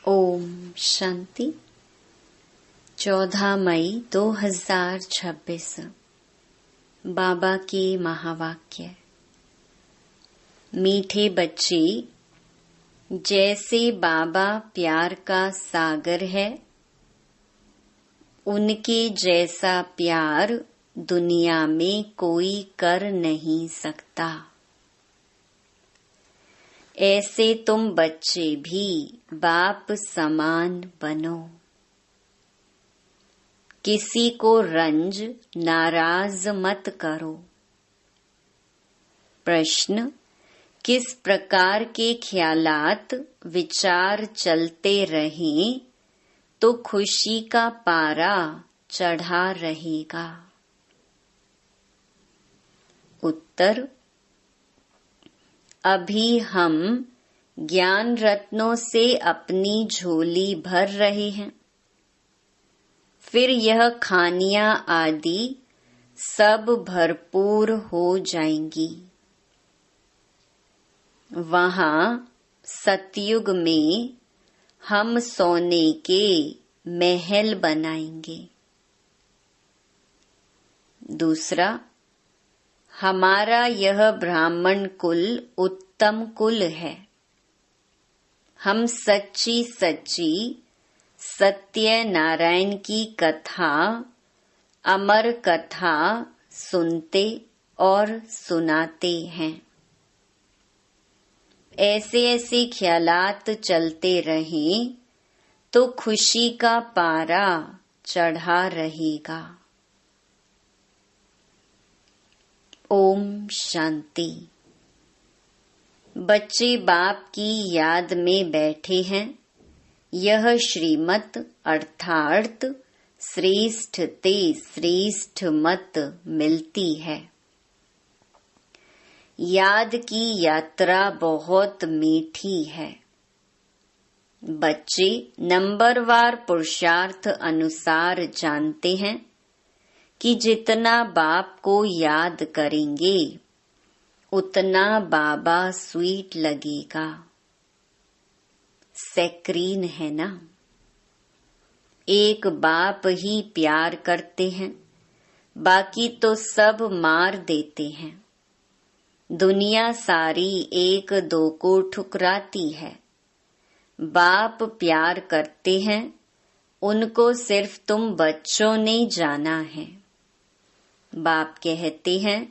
ओम शांति। 14 मई 2026 बाबा के महावाक्य। मीठे बच्चे, जैसे बाबा प्यार का सागर है, उनके जैसा प्यार दुनिया में कोई कर नहीं सकता। ऐसे तुम बच्चे भी बाप समान बनो। किसी को रंज नाराज मत करो। प्रश्न: किस प्रकार के ख्यालात विचार चलते रहें तो खुशी का पारा चढ़ा रहेगा? उत्तर: अभी हम ज्ञान रत्नों से अपनी झोली भर रहे हैं, फिर यह खानियां आदि सब भरपूर हो जाएंगी। वहां सतयुग में हम सोने के महल बनाएंगे। दूसरा, हमारा यह ब्राह्मण कुल उत्तम कुल है। हम सच्ची सच्ची सत्य नारायण की कथा, अमर कथा सुनते और सुनाते हैं। ऐसे ऐसे ख्यालात चलते रहें तो खुशी का पारा चढ़ा रहेगा। ओम शांति। बच्चे बाप की याद में बैठे हैं। यह श्रीमत अर्थात श्रेष्ठ ते श्रेष्ठ मत मिलती है। याद की यात्रा बहुत मीठी है। बच्चे नंबरवार पुरुषार्थ अनुसार जानते हैं कि जितना बाप को याद करेंगे उतना बाबा स्वीट लगेगा। सैक्रीन है ना। एक बाप ही प्यार करते हैं, बाकी तो सब मार देते हैं। दुनिया सारी एक दो को ठुकराती है। बाप प्यार करते हैं, उनको सिर्फ तुम बच्चों ने जाना है। बाप कहते हैं,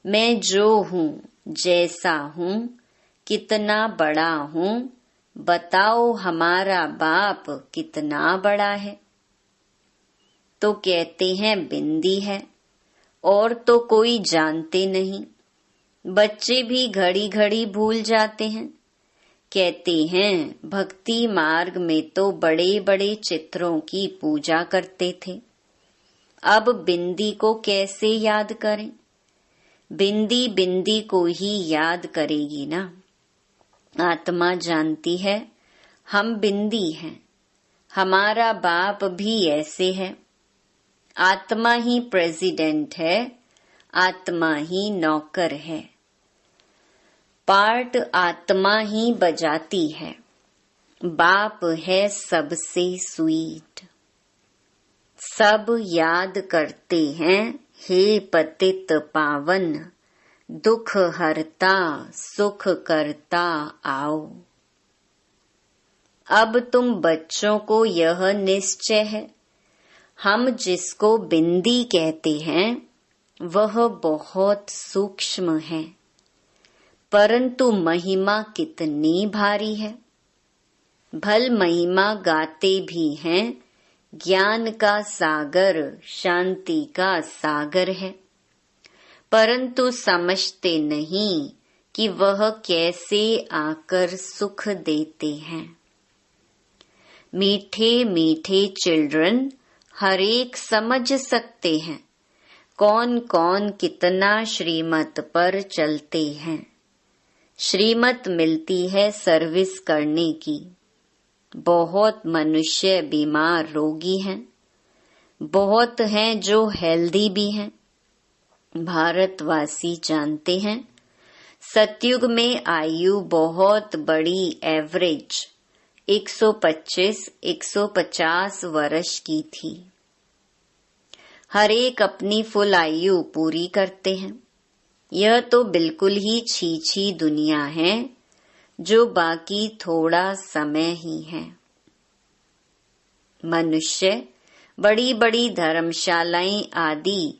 मैं जो हूँ, जैसा हूँ, कितना बड़ा हूँ, बताओ हमारा बाप कितना बड़ा है। तो कहते हैं बिंदी है, और तो कोई जानते नहीं। बच्चे भी घड़ी घड़ी भूल जाते हैं। कहते हैं भक्ति मार्ग में तो बड़े बड़े चित्रों की पूजा करते थे, अब बिंदी को कैसे याद करें? बिंदी बिंदी को ही याद करेगी ना। आत्मा जानती है हम बिंदी हैं, हमारा बाप भी ऐसे है। आत्मा ही प्रेसिडेंट है, आत्मा ही नौकर है। पार्ट आत्मा ही बजाती है। बाप है सबसे स्वीट। सब याद करते हैं, हे पतित पावन, दुख हरता सुख करता आओ। अब तुम बच्चों को यह निश्चय है, हम जिसको बिंदी कहते हैं वह बहुत सूक्ष्म है, परंतु महिमा कितनी भारी है। भल महिमा गाते भी हैं, ज्ञान का सागर शांति का सागर है, परंतु समझते नहीं कि वह कैसे आकर सुख देते हैं। मीठे मीठे चिल्ड्रन हर एक समझ सकते हैं कौन कौन कितना श्रीमत पर चलते हैं। श्रीमत मिलती है सर्विस करने की। बहुत मनुष्य बीमार रोगी हैं, बहुत हैं जो हेल्दी भी हैं। भारतवासी जानते हैं सतयुग में आयु बहुत बड़ी एवरेज 125-150 वर्ष की थी। हर एक अपनी फुल आयु पूरी करते हैं। यह तो बिल्कुल ही छीछी दुनिया है जो बाकी थोड़ा समय ही है। मनुष्य बड़ी बड़ी धर्मशालाएं आदि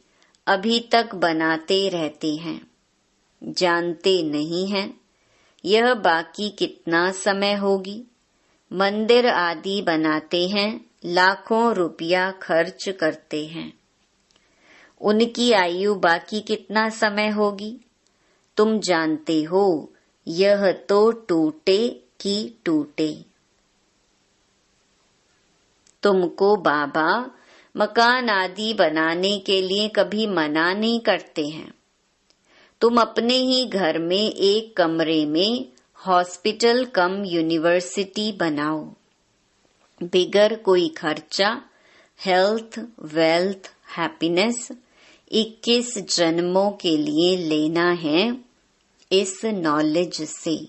अभी तक बनाते रहते हैं, जानते नहीं हैं यह बाकी कितना समय होगी। मंदिर आदि बनाते हैं, लाखों रुपया खर्च करते हैं, उनकी आयु बाकी कितना समय होगी। तुम जानते हो यह तो टूटे की टूटे। तुमको बाबा मकान आदि बनाने के लिए कभी मना नहीं करते हैं। तुम अपने ही घर में एक कमरे में हॉस्पिटल कम यूनिवर्सिटी बनाओ, बिगर कोई खर्चा। हेल्थ, वेल्थ, हैप्पीनेस 21 जन्मों के लिए लेना है इस नॉलेज से।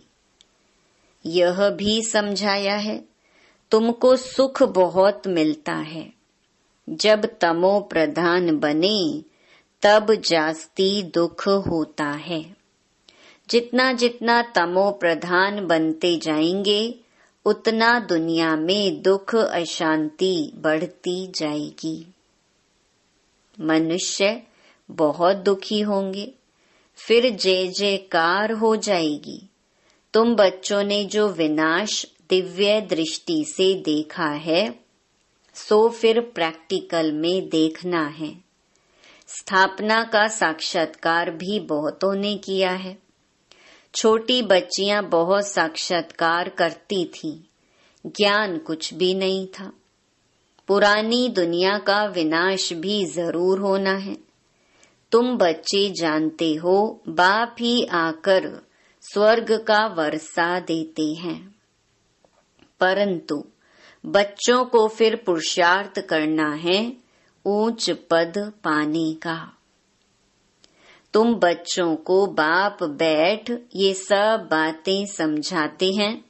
यह भी समझाया है तुमको सुख बहुत मिलता है। जब तमो प्रधान बने तब जास्ती दुख होता है। जितना जितना तमो प्रधान बनते जाएंगे उतना दुनिया में दुख अशांति बढ़ती जाएगी। मनुष्य बहुत दुखी होंगे, फिर जय जयकार हो जाएगी। तुम बच्चों ने जो विनाश दिव्य दृष्टि से देखा है सो फिर प्रैक्टिकल में देखना है। स्थापना का साक्षात्कार भी बहुतों ने किया है। छोटी बच्चियां बहुत साक्षात्कार करती थीं, ज्ञान कुछ भी नहीं था। पुरानी दुनिया का विनाश भी जरूर होना है। तुम बच्चे जानते हो बाप ही आकर स्वर्ग का वर्षा देते हैं, परंतु बच्चों को फिर पुरुषार्थ करना है ऊंच पद पाने का। तुम बच्चों को बाप बैठ ये सब बातें समझाते हैं,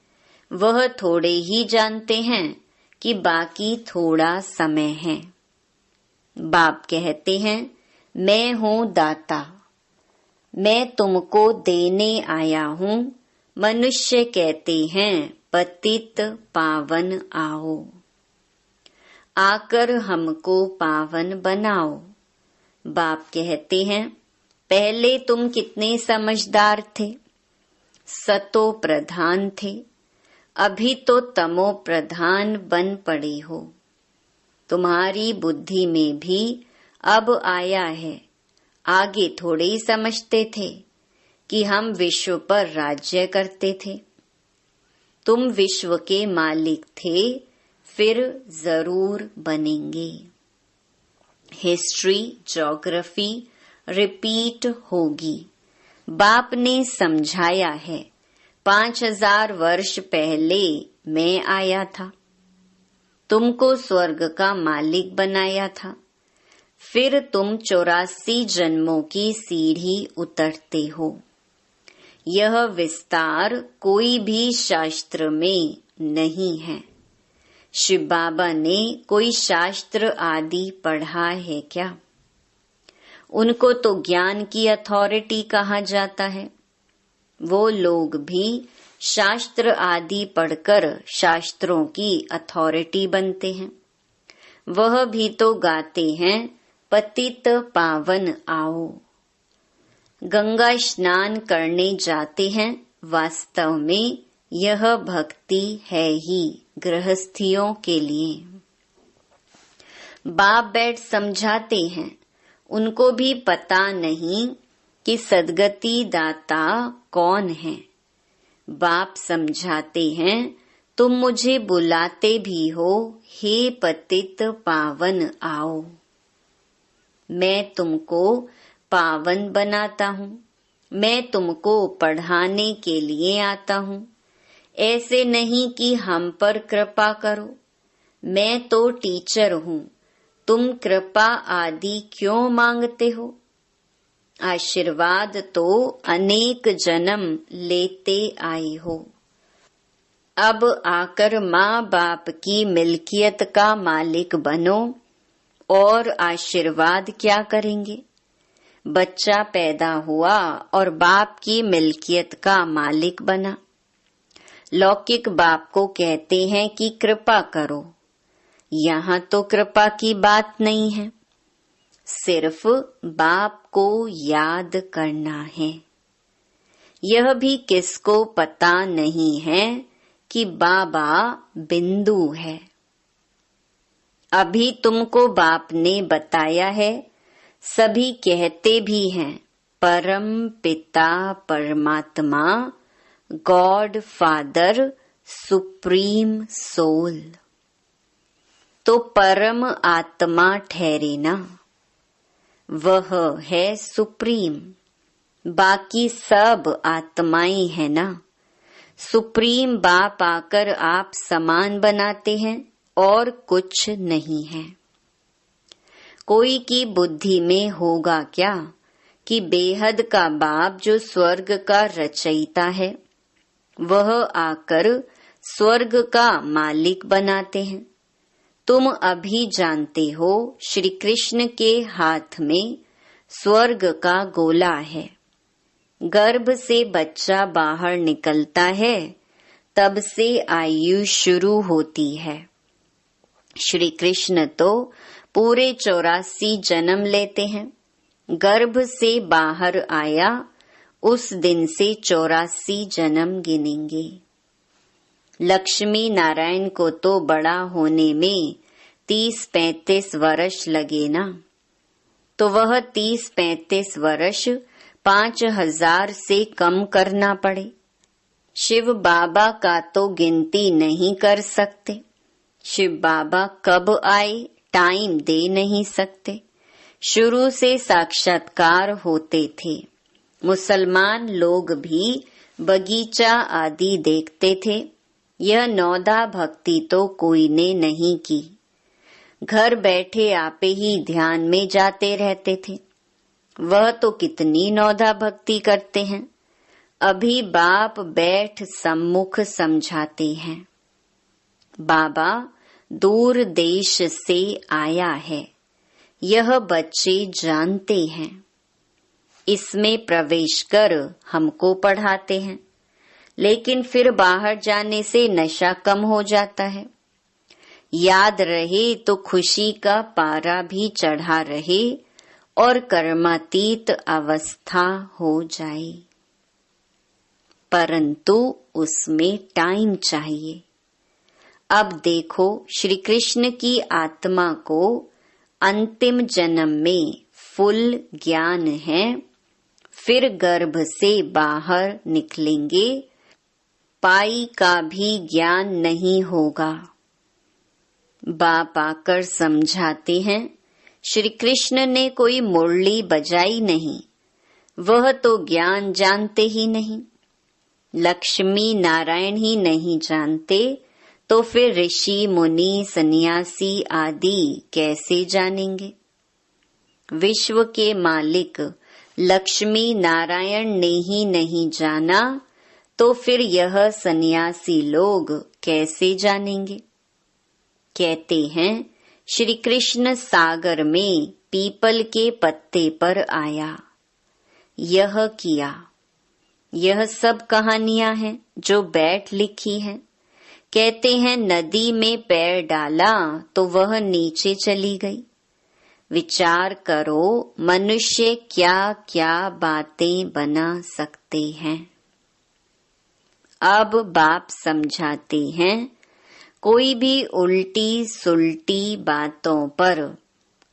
वह थोड़े ही जानते हैं कि बाकी थोड़ा समय है। बाप कहते हैं मैं हूँ दाता, मैं तुमको देने आया हूँ। मनुष्य कहते हैं पतित पावन आओ, आकर हमको पावन बनाओ। बाप कहते हैं पहले तुम कितने समझदार थे, सतो प्रधान थे, अभी तो तमो प्रधान बन पड़े हो। तुम्हारी बुद्धि में भी अब आया है, आगे थोड़े ही समझते थे कि हम विश्व पर राज्य करते थे। तुम विश्व के मालिक थे, फिर जरूर बनेंगे। हिस्ट्री, ज्योग्राफी रिपीट होगी। बाप ने समझाया है 5000 वर्ष पहले मैं आया था, तुमको स्वर्ग का मालिक बनाया था, फिर तुम 84 जन्मों की सीढ़ी उतरते हो। यह विस्तार कोई भी शास्त्र में नहीं है। शिव बाबा ने कोई शास्त्र आदि पढ़ा है क्या? उनको तो ज्ञान की अथॉरिटी कहा जाता है। वो लोग भी शास्त्र आदि पढ़कर शास्त्रों की अथॉरिटी बनते हैं। वह भी तो गाते हैं पतित पावन आओ। गंगा स्नान करने जाते हैं, वास्तव में यह भक्ति है ही गृहस्थियों के लिए। बाप बैठ समझाते हैं, उनको भी पता नहीं कि सद्गति दाता कौन है। बाप समझाते हैं तुम मुझे बुलाते भी हो, हे पतित पावन आओ। मैं तुमको पावन बनाता हूँ, मैं तुमको पढ़ाने के लिए आता हूँ। ऐसे नहीं कि हम पर कृपा करो, मैं तो टीचर हूँ, तुम कृपा आदि क्यों मांगते हो? आशीर्वाद तो अनेक जन्म लेते आए हो। अब आकर माँ बाप की मिल्कियत का मालिक बनो और आशीर्वाद क्या करेंगे। बच्चा पैदा हुआ और बाप की मिल्कियत का मालिक बना। लौकिक बाप को कहते हैं कि कृपा करो। यहाँ तो कृपा की बात नहीं है, सिर्फ बाप को याद करना है। यह भी किसको पता नहीं है कि बाबा बिंदु है। अभी तुमको बाप ने बताया है, सभी कहते भी हैं परम पिता परमात्मा, गॉड फादर, सुप्रीम सोल। तो परम आत्मा ठहरे ना, वह है सुप्रीम। बाकी सब आत्माएं हैं ना। सुप्रीम बाप आकर आप समान बनाते हैं और कुछ नहीं है। कोई की बुद्धि में होगा क्या कि बेहद का बाप जो स्वर्ग का रचयिता है, वह आकर स्वर्ग का मालिक बनाते हैं। तुम अभी जानते हो श्री कृष्ण के हाथ में स्वर्ग का गोला है। गर्भ से बच्चा बाहर निकलता है, तब से आयु शुरू होती है। श्री कृष्ण तो पूरे 84 जन्म लेते हैं। गर्भ से बाहर आया, उस दिन से 84 जन्म गिनेंगे। लक्ष्मी नारायण को तो बड़ा होने में 30-35 वर्ष लगे ना, तो वह 30-35 वर्ष 5000 से कम करना पड़े। शिव बाबा का तो गिनती नहीं कर सकते। शिव बाबा कब आए टाइम दे नहीं सकते। शुरू से साक्षात्कार होते थे। मुसलमान लोग भी बगीचा आदि देखते थे। यह नौदा भक्ति तो कोई ने नहीं की। घर बैठे आपे ही ध्यान में जाते रहते थे। वह तो कितनी नौदा भक्ति करते हैं। अभी बाप बैठ सम्मुख समझाते हैं। बाबा दूर देश से आया है, यह बच्चे जानते हैं। इसमें प्रवेश कर हमको पढ़ाते हैं, लेकिन फिर बाहर जाने से नशा कम हो जाता है। याद रहे तो खुशी का पारा भी चढ़ा रहे और कर्मातीत अवस्था हो जाए, परंतु उसमें टाइम चाहिए। अब देखो श्री कृष्ण की आत्मा को अंतिम जन्म में फुल ज्ञान है, फिर गर्भ से बाहर निकलेंगे, पाई का भी ज्ञान नहीं होगा। बाप आकर समझाते हैं, श्री कृष्ण ने कोई मुरली बजाई नहीं, वह तो ज्ञान जानते ही नहीं। लक्ष्मी नारायण ही नहीं जानते, तो फिर ऋषि मुनि सन्यासी आदि कैसे जानेंगे। विश्व के मालिक लक्ष्मी नारायण ने ही नहीं जाना, तो फिर यह सन्यासी लोग कैसे जानेंगे। कहते हैं श्री कृष्ण सागर में पीपल के पत्ते पर आया, यह किया। यह सब कहानियां हैं जो बैठ लिखी हैं। कहते हैं नदी में पैर डाला तो वह नीचे चली गई। विचार करो मनुष्य क्या क्या बातें बना सकते हैं। अब बाप समझाते हैं, कोई भी उल्टी सुल्टी बातों पर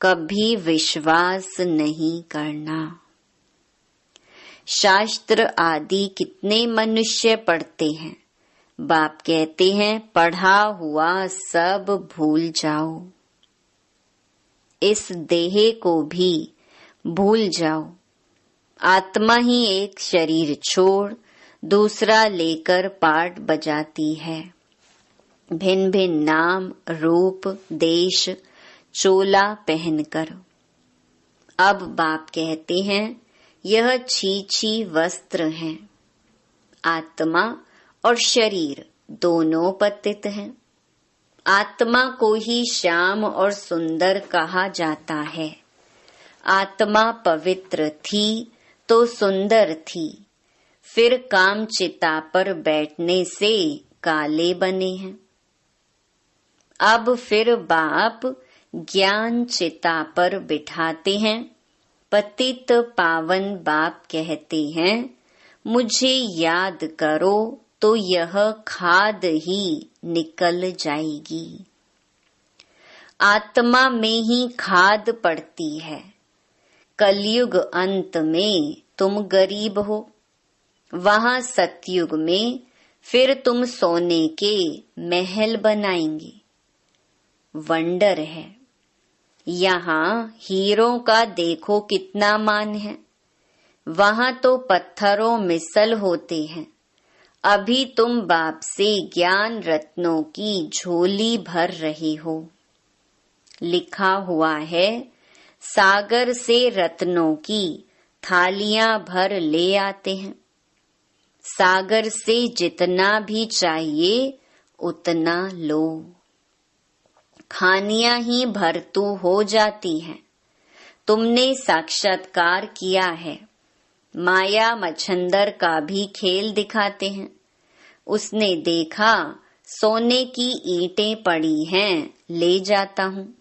कभी विश्वास नहीं करना। शास्त्र आदि कितने मनुष्य पढ़ते हैं। बाप कहते हैं पढ़ा हुआ सब भूल जाओ, इस देह को भी भूल जाओ। आत्मा ही एक शरीर छोड़ दूसरा लेकर पाठ बजाती है। भिन्न भिन्न नाम रूप देश चोला पहनकर। अब बाप कहते हैं यह छी छी वस्त्र हैं। आत्मा और शरीर दोनों पतित हैं। आत्मा को ही श्याम और सुंदर कहा जाता है। आत्मा पवित्र थी तो सुंदर थी, फिर काम चिता पर बैठने से काले बने हैं। अब फिर बाप ज्ञान चिता पर बिठाते हैं। पतित पावन बाप कहते हैं, मुझे याद करो तो यह खाद ही निकल जाएगी। आत्मा में ही खाद पड़ती है। कलयुग अंत में तुम गरीब हो, वहां सतयुग में फिर तुम सोने के महल बनाएंगे। वंडर है। यहाँ हीरों का देखो कितना मान है, वहां तो पत्थरों मिसल होते हैं। अभी तुम बाप से ज्ञान रत्नों की झोली भर रहे हो। लिखा हुआ है, सागर से रत्नों की थालियां भर ले आते हैं। सागर से जितना भी चाहिए उतना लो। खानियां ही भरतू हो जाती हैं। तुमने साक्षात्कार किया है। माया मच्छंदर का भी खेल दिखाते हैं। उसने देखा सोने की ईंटें पड़ी हैं, ले जाता हूँ।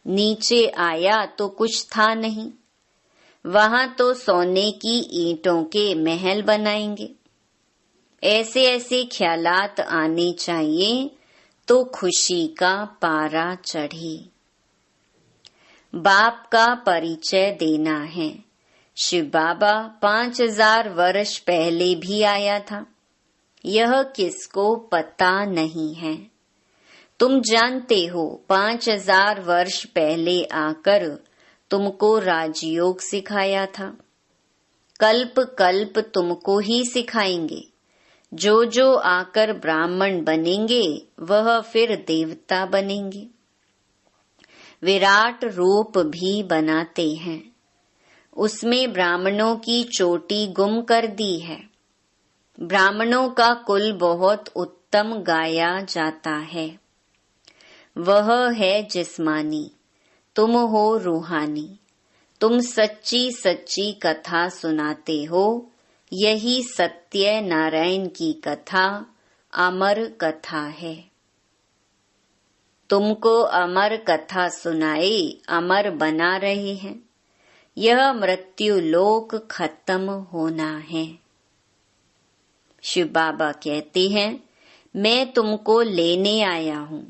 नीचे आया तो कुछ था नहीं। वहां तो सोने की ईंटों के महल बनाएंगे। ऐसे ऐसे ख्यालात आने चाहिए तो खुशी का पारा चढ़े। बाप का परिचय देना है। शिव बाबा 5000 वर्ष पहले भी आया था। यह किसको पता नहीं है। तुम जानते हो 5000 वर्ष पहले आकर तुमको राजयोग सिखाया था। कल्प कल्प तुमको ही सिखाएंगे। जो जो आकर ब्राह्मण बनेंगे वह फिर देवता बनेंगे। विराट रूप भी बनाते हैं। उसमें ब्राह्मणों की चोटी गुम कर दी है। ब्राह्मणों का कुल बहुत उत्तम गाया जाता है। वह है जिस्मानी, तुम हो रूहानी। तुम सच्ची सच्ची कथा सुनाते हो। यही सत्य नारायण की कथा अमर कथा है। तुमको अमर कथा सुनाए अमर बना रहे हैं। यह मृत्यु लोक खत्म होना है। शिव बाबा कहते हैं, मैं तुमको लेने आया हूँ।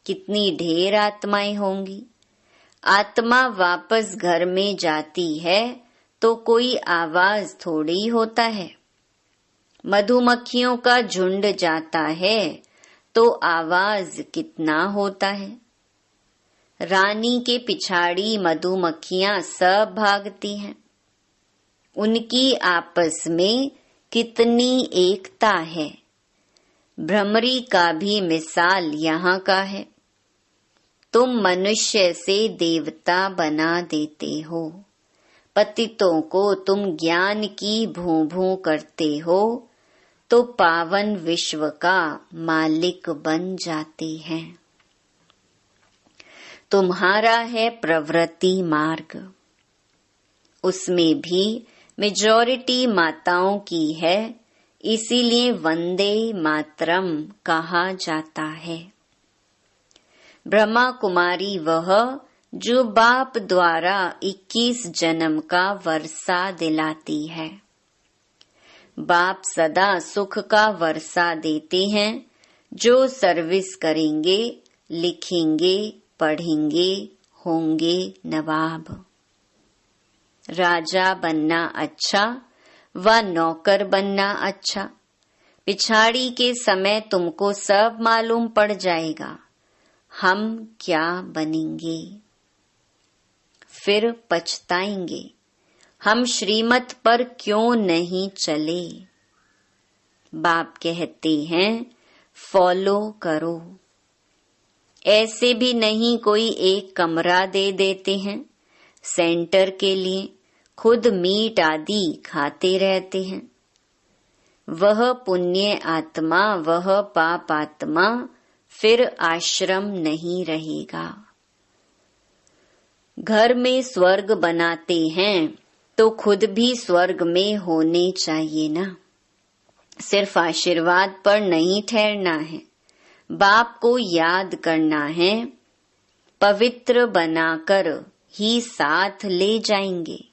कितनी ढेर आत्माएं होंगी। आत्मा वापस घर में जाती है तो कोई आवाज थोड़ी होता है। मधुमक्खियों का झुंड जाता है तो आवाज कितना होता है। रानी के पिछाड़ी मधुमक्खियां सब भागती हैं। उनकी आपस में कितनी एकता है। भ्रमरी का भी मिसाल यहाँ का है। तुम मनुष्य से देवता बना देते हो। पतितों को तुम ज्ञान की भूं भूं करते हो तो पावन विश्व का मालिक बन जाते हैं। तुम्हारा है प्रवृत्ति मार्ग। उसमें भी मेजॉरिटी माताओं की है, इसीलिए वंदे मातरम कहा जाता है। ब्रह्मा कुमारी वह जो बाप द्वारा 21 जन्म का वर्षा दिलाती है। बाप सदा सुख का वर्षा देते हैं। जो सर्विस करेंगे, लिखेंगे, पढ़ेंगे, होंगे नवाब। राजा बनना अच्छा व नौकर बनना अच्छा। पिछाड़ी के समय तुमको सब मालूम पड़ जाएगा हम क्या बनेंगे। फिर पछताएंगे हम श्रीमत पर क्यों नहीं चले। बाप कहते हैं फॉलो करो। ऐसे भी नहीं कोई एक कमरा दे देते हैं सेंटर के लिए, खुद मीट आदि खाते रहते हैं। वह पुण्य आत्मा, वह पाप आत्मा फिर आश्रम नहीं रहेगा। घर में स्वर्ग बनाते हैं तो खुद भी स्वर्ग में होने चाहिए ना। सिर्फ आशीर्वाद पर नहीं ठहरना है, बाप को याद करना है, पवित्र बनाकर ही साथ ले जाएंगे।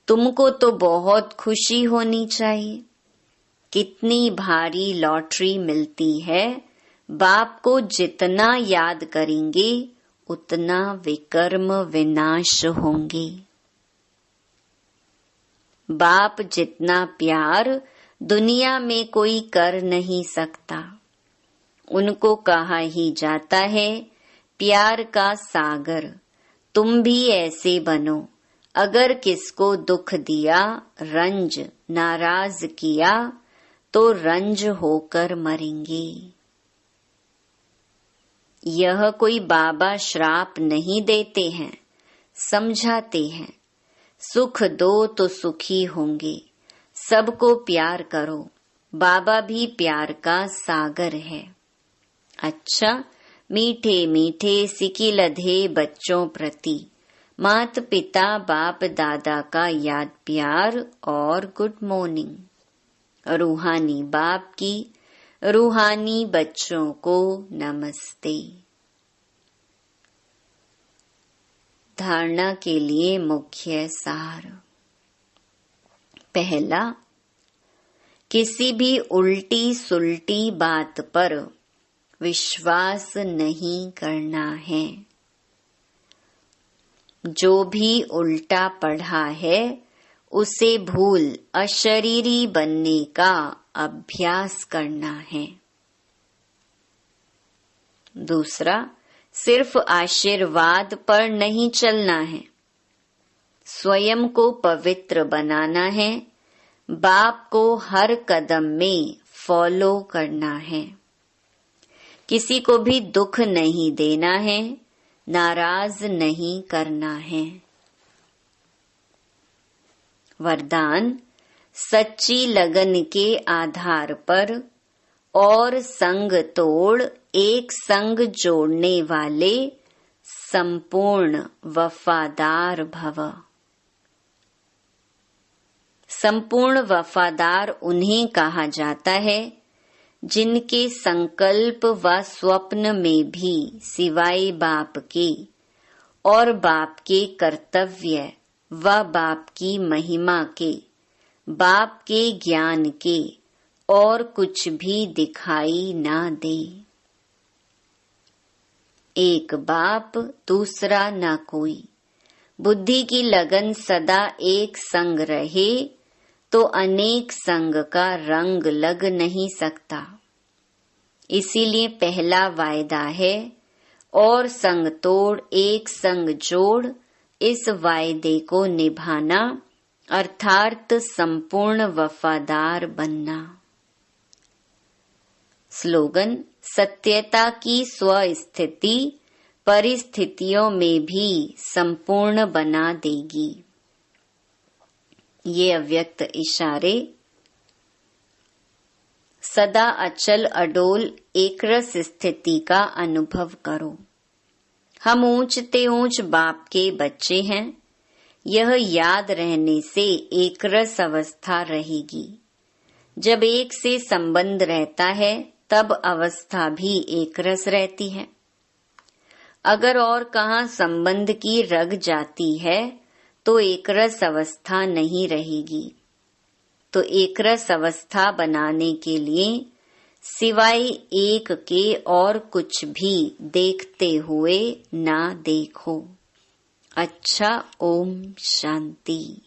तुमको तो बहुत खुशी होनी चाहिए। कितनी भारी लॉटरी मिलती है। बाप को जितना याद करेंगे उतना विकर्म विनाश होंगे। बाप जितना प्यार दुनिया में कोई कर नहीं सकता। उनको कहा ही जाता है प्यार का सागर। तुम भी ऐसे बनो। अगर किसको दुख दिया, रंज, नाराज किया तो रंज होकर मरेंगे। यह कोई बाबा श्राप नहीं देते हैं, समझाते हैं। सुख दो तो सुखी होंगे। सबको प्यार करो। बाबा भी प्यार का सागर है। अच्छा, मीठे मीठे सिकी लधे बच्चों प्रति माता पिता बाप दादा का याद प्यार और गुड मॉर्निंग। रूहानी बाप की रूहानी बच्चों को नमस्ते। धारणा के लिए मुख्य सार। पहला, किसी भी उल्टी सुल्टी बात पर विश्वास नहीं करना है। जो भी उल्टा पढ़ा है उसे भूल अशरीरी बनने का अभ्यास करना है। दूसरा, सिर्फ आशीर्वाद पर नहीं चलना है, स्वयं को पवित्र बनाना है। बाप को हर कदम में फॉलो करना है। किसी को भी दुख नहीं देना है, नाराज नहीं करना है। वरदान, सच्ची लगन के आधार पर और संग तोड़ एक संग जोड़ने वाले संपूर्ण वफादार भव। संपूर्ण वफादार उन्हें कहा जाता है जिनके संकल्प व स्वप्न में भी सिवाय बाप के और बाप के कर्तव्य व बाप की महिमा के, बाप के ज्ञान के और कुछ भी दिखाई ना दे। एक बाप, दूसरा ना कोई। बुद्धि की लगन सदा एक संग रहे तो अनेक संग का रंग लग नहीं सकता। इसीलिए पहला वायदा है और संग तोड़ एक संग जोड़। इस वायदे को निभाना अर्थात संपूर्ण वफादार बनना। स्लोगन, सत्यता की स्वस्थिति परिस्थितियों में भी संपूर्ण बना देगी। ये अव्यक्त इशारे। सदा अचल अडोल एकरस स्थिति का अनुभव करो। हम ऊंचते ऊंच बाप के बच्चे हैं। यह याद रहने से एकरस अवस्था रहेगी। जब एक से संबंध रहता है तब अवस्था भी एकरस रहती है। अगर और कहाँ संबंध की रग जाती है तो एकरस अवस्था नहीं रहेगी। तो एकरस अवस्था बनाने के लिए सिवाय एक के और कुछ भी देखते हुए ना देखो। अच्छा, ओम शांति।